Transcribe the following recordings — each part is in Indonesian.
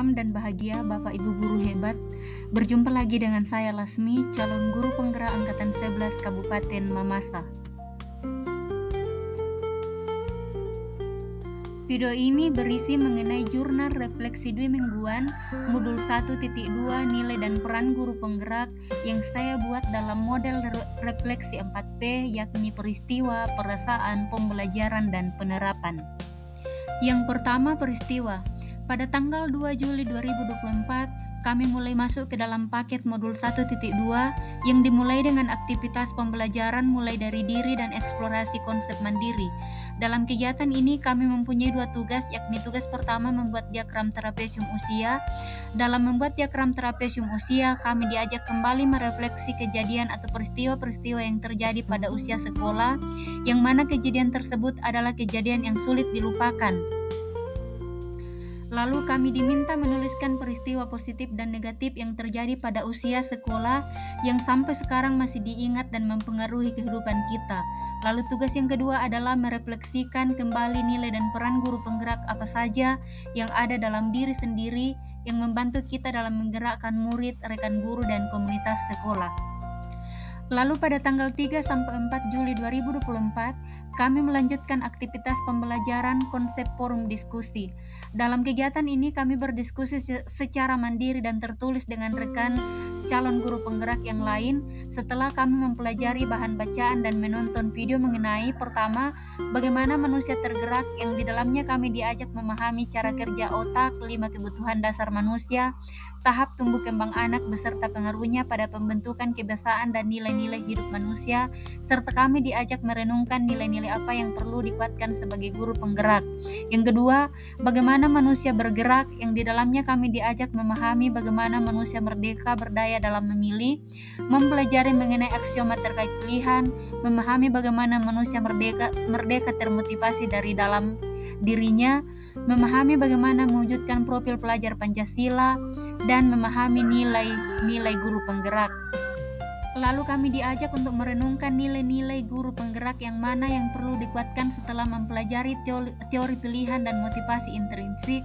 Salam dan bahagia Bapak Ibu guru hebat. Berjumpa lagi dengan saya Lasmi, calon guru penggerak angkatan 11 Kabupaten Mamasa. Video ini berisi mengenai jurnal refleksi 2 mingguan modul 1.2 nilai dan peran guru penggerak yang saya buat dalam model refleksi 4P, yakni peristiwa, perasaan, pembelajaran, dan penerapan. Yang pertama, peristiwa. Pada tanggal 2 Juli 2024, kami mulai masuk ke dalam paket modul 1.2 yang dimulai dengan aktivitas pembelajaran mulai dari diri dan eksplorasi konsep mandiri. Dalam kegiatan ini kami mempunyai 2 tugas, yakni tugas pertama membuat diagram trapesium usia. Dalam membuat diagram trapesium usia, kami diajak kembali merefleksi kejadian atau peristiwa-peristiwa yang terjadi pada usia sekolah, yang mana kejadian tersebut adalah kejadian yang sulit dilupakan. Lalu kami diminta menuliskan peristiwa positif dan negatif yang terjadi pada usia sekolah yang sampai sekarang masih diingat dan mempengaruhi kehidupan kita. Lalu tugas yang kedua adalah merefleksikan kembali nilai dan peran guru penggerak apa saja yang ada dalam diri sendiri yang membantu kita dalam menggerakkan murid, rekan guru, dan komunitas sekolah. Lalu pada tanggal 3 sampai 4 Juli 2024, kami melanjutkan aktivitas pembelajaran konsep forum diskusi. Dalam kegiatan ini kami berdiskusi secara mandiri dan tertulis dengan rekan calon guru penggerak yang lain setelah kami mempelajari bahan bacaan dan menonton video mengenai pertama, bagaimana manusia tergerak, yang di dalamnya kami diajak memahami cara kerja otak, 5 kebutuhan dasar manusia, tahap tumbuh kembang anak beserta pengaruhnya pada pembentukan kebiasaan dan nilai-nilai hidup manusia, serta kami diajak merenungkan nilai-nilai apa yang perlu dikuatkan sebagai guru penggerak. Yang kedua, bagaimana manusia bergerak, yang di dalamnya kami diajak memahami bagaimana manusia merdeka berdaya dalam memilih, mempelajari mengenai aksioma terkait pilihan, memahami bagaimana manusia merdeka termotivasi dari dalam dirinya, memahami bagaimana mewujudkan profil pelajar Pancasila, dan memahami nilai-nilai guru penggerak. Lalu kami diajak untuk merenungkan nilai-nilai guru penggerak yang mana yang perlu dikuatkan setelah mempelajari teori pilihan dan motivasi intrinsik,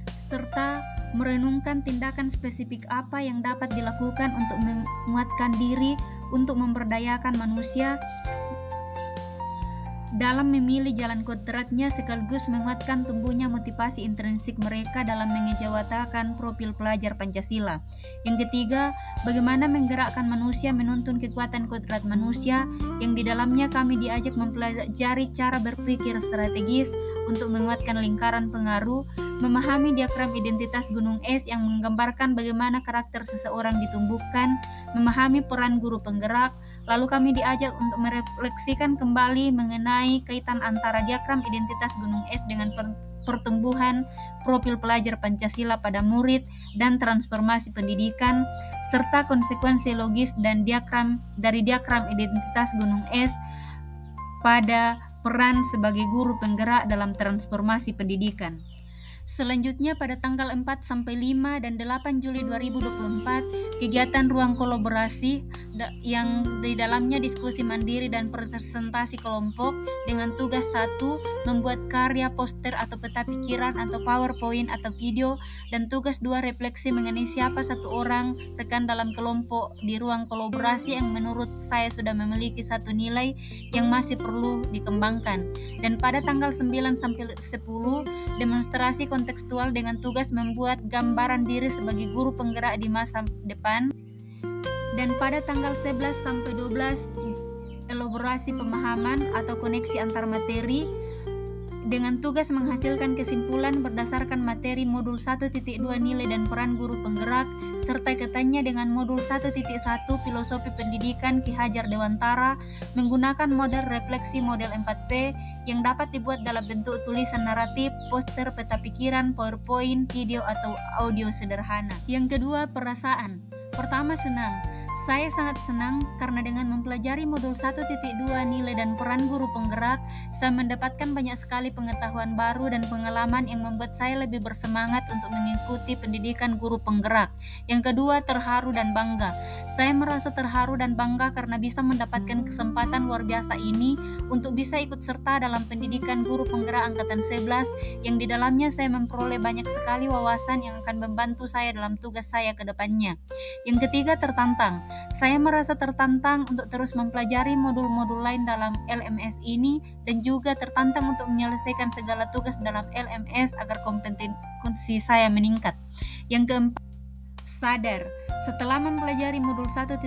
serta merenungkan tindakan spesifik apa yang dapat dilakukan untuk menguatkan diri untuk memberdayakan manusia dalam memilih jalan kodratnya, sekaligus menguatkan tumbuhnya motivasi intrinsik mereka dalam mengejawatakan profil pelajar Pancasila. Yang ketiga, bagaimana menggerakkan manusia menuntun kekuatan kodrat manusia, yang di dalamnya kami diajak mempelajari cara berpikir strategis untuk menguatkan lingkaran pengaruh, memahami diagram identitas gunung es yang menggambarkan bagaimana karakter seseorang ditumbuhkan, memahami peran guru penggerak. Lalu kami diajak untuk merefleksikan kembali mengenai kaitan antara diagram identitas gunung es dengan pertumbuhan profil pelajar Pancasila pada murid dan transformasi pendidikan, serta konsekuensi logis dan dari diagram identitas gunung es pada peran sebagai guru penggerak dalam transformasi pendidikan. Selanjutnya pada tanggal 4 sampai 5 dan 8 Juli 2024, kegiatan ruang kolaborasi yang di dalamnya diskusi mandiri dan presentasi kelompok dengan tugas 1 membuat karya poster atau peta pikiran atau PowerPoint atau video, dan tugas 2 refleksi mengenai siapa satu orang rekan dalam kelompok di ruang kolaborasi yang menurut saya sudah memiliki satu nilai yang masih perlu dikembangkan. Dan pada tanggal 9 sampai 10 demonstrasi kontekstual dengan tugas membuat gambaran diri sebagai guru penggerak di masa depan. Dan pada tanggal 11 sampai 12 elaborasi pemahaman atau koneksi antar materi dengan tugas menghasilkan kesimpulan berdasarkan materi modul 1.2 nilai dan peran guru penggerak, serta kaitannya dengan modul 1.1 filosofi pendidikan Ki Hajar Dewantara menggunakan model refleksi model 4P yang dapat dibuat dalam bentuk tulisan naratif, poster, peta pikiran, PowerPoint, video, atau audio sederhana. Yang kedua, perasaan. Pertama, senang. Saya sangat senang karena dengan mempelajari modul 1.2 nilai dan peran guru penggerak, saya mendapatkan banyak sekali pengetahuan baru dan pengalaman yang membuat saya lebih bersemangat untuk mengikuti pendidikan guru penggerak. Yang kedua, terharu dan bangga. Saya merasa terharu dan bangga karena bisa mendapatkan kesempatan luar biasa ini untuk bisa ikut serta dalam pendidikan guru penggerak angkatan 11 yang di dalamnya saya memperoleh banyak sekali wawasan yang akan membantu saya dalam tugas saya ke depannya. Yang ketiga, tertantang. Saya merasa tertantang untuk terus mempelajari modul-modul lain dalam LMS ini dan juga tertantang untuk menyelesaikan segala tugas dalam LMS agar kompetensi saya meningkat. Yang keempat, sadar. Setelah mempelajari modul 1.2,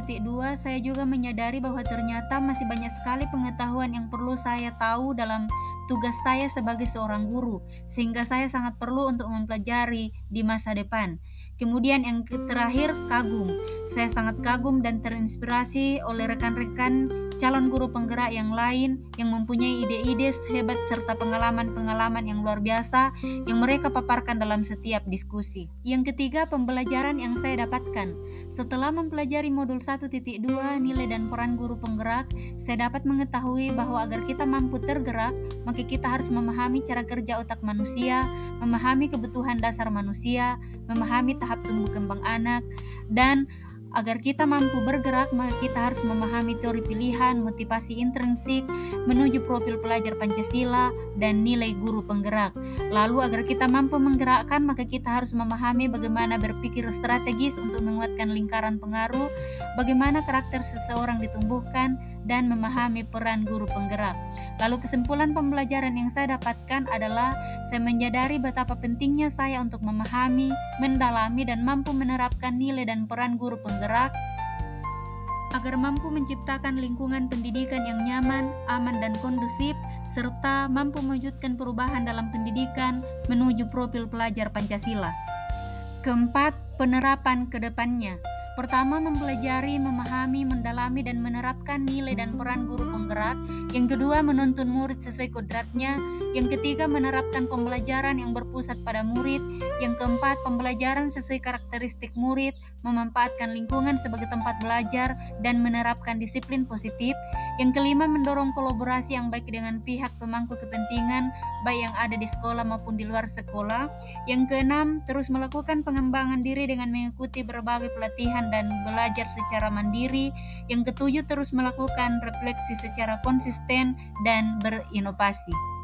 saya juga menyadari bahwa ternyata masih banyak sekali pengetahuan yang perlu saya tahu dalam tugas saya sebagai seorang guru, sehingga saya sangat perlu untuk mempelajari di masa depan. Kemudian yang terakhir, kagum. Saya sangat kagum dan terinspirasi oleh rekan-rekan calon guru penggerak yang lain yang mempunyai ide-ide hebat serta pengalaman-pengalaman yang luar biasa yang mereka paparkan dalam setiap diskusi. Yang ketiga, pembelajaran yang saya dapatkan. Setelah mempelajari modul 1.2 nilai dan peran guru penggerak, saya dapat mengetahui bahwa agar kita mampu tergerak, maka kita harus memahami cara kerja otak manusia, memahami kebutuhan dasar manusia, memahami tahap tumbuh kembang anak, dan agar kita mampu bergerak, maka kita harus memahami teori pilihan, motivasi intrinsik, menuju profil pelajar Pancasila, dan nilai guru penggerak. Lalu agar kita mampu menggerakkan, maka kita harus memahami bagaimana berpikir strategis untuk menguatkan lingkaran pengaruh, bagaimana karakter seseorang ditumbuhkan, dan memahami peran guru penggerak. Lalu kesimpulan pembelajaran yang saya dapatkan adalah saya menyadari betapa pentingnya saya untuk memahami, mendalami, dan mampu menerapkan nilai dan peran guru penggerak agar mampu menciptakan lingkungan pendidikan yang nyaman, aman, dan kondusif, serta mampu mewujudkan perubahan dalam pendidikan menuju profil pelajar Pancasila. Keempat, penerapan ke depannya. Pertama, mempelajari, memahami, mendalami, dan menerapkan nilai dan peran guru penggerak. Yang kedua, menuntun murid sesuai kodratnya. Yang ketiga, menerapkan pembelajaran yang berpusat pada murid. Yang keempat, pembelajaran sesuai karakteristik murid, memanfaatkan lingkungan sebagai tempat belajar, dan menerapkan disiplin positif. Yang kelima, mendorong kolaborasi yang baik dengan pihak pemangku kepentingan, baik yang ada di sekolah maupun di luar sekolah. Yang keenam, terus melakukan pengembangan diri dengan mengikuti berbagai pelatihan dan belajar secara mandiri. Yang ketujuh, terus melakukan refleksi secara konsisten dan berinovasi.